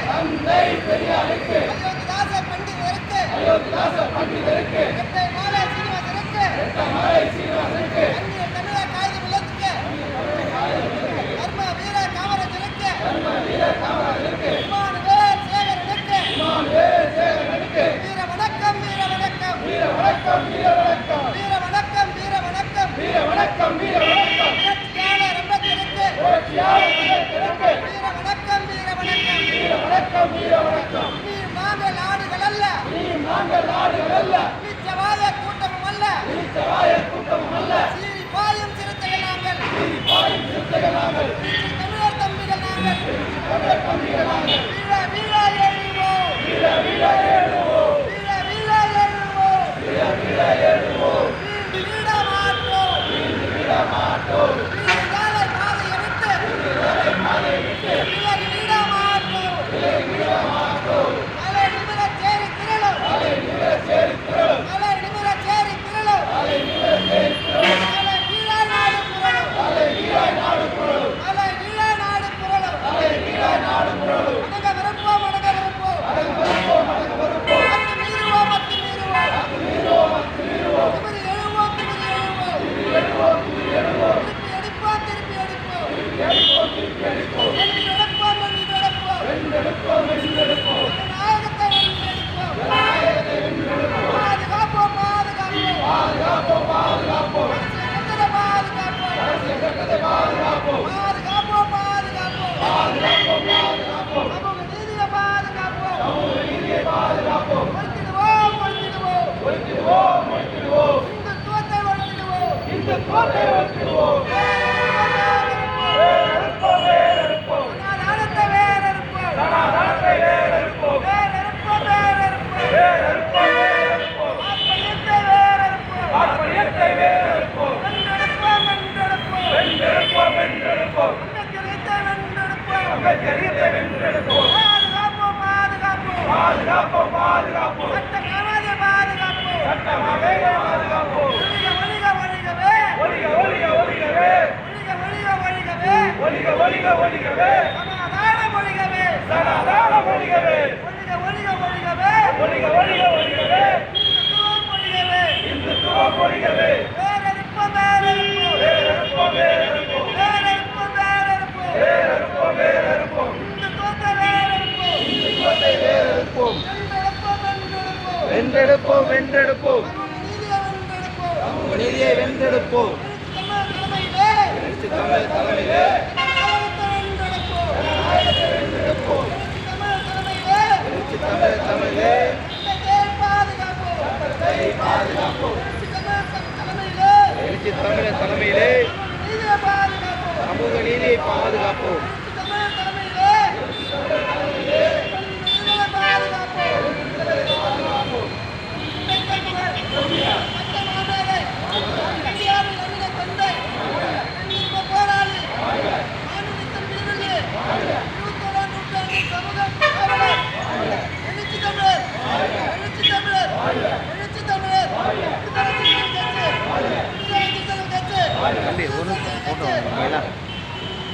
தந்தை பெரியாருக்கு அயோத்திதாச பண்டிதருக்கு இரட்டை மாலை சீனிவாசனுக்கு அந்நிய தமிழர் காய்து உள்ளத்துக்கு கர்ம வீர காமராஜருக்கு இமானுவேல் சேகரனுக்கு வீர வணக்கம் புரட்சியாளர் அம்பேத்கருக்கு வீர வணக்கம் நீர் நாங்கள் ஆடுகள் அல்ல நீச்சவாய கூட்டமும் அல்ல சீறி பாயும் சிறுத்தைகள் நாங்கள் தமிழர் தம்பிகள் நாங்கள் வீர எழுவோம் வீர எழுவோம் வீட மாட்டோம் வீரகாலை பாதையை விட்டு வீட மாட்டோம் அலை நிமிர சேரி திரளும் அலை வீர நாடு புரளும் அடங்க விருப்போம் அத்து மீறுவோம் திமிரி எழுவோம் திருப்பி எடுப்போம் வென்றெடுப்போம் நாயகத்தை வென்றெடுப்போம் பாதுகாப்போம் சமூக நீதியை பாதுகாப்போம் ஒழித்திடுவோம் இந்துத்துவத்தை ஒழித்திடுவோம் சனாதனத்தை வேறறுப்போம் ஆர்ப்பணியத்தை வேறறுப்போம் வென்றெடுப்போம் அம்பேத்கரியத்தை வென்றெடுப்போம் பாதுகாப்போம் சட்டமாவே பாதுகாப்போம் ஒழிகவே சனாதானம் ஒழிகவே இந்துத்துவம் ஒழிகவே வேறறுப்போம் இந்துத்துவத்தை வேறறுப்போம் வென்றெடுப்போம் சமூக நீதியை வென்றெடுப்போம் தமிழ் தலைமையிலே தமிழர் தலைமையிலே சமூக நீதியை பாதுகாப்போம் தம்பி ஒரு போட்டோ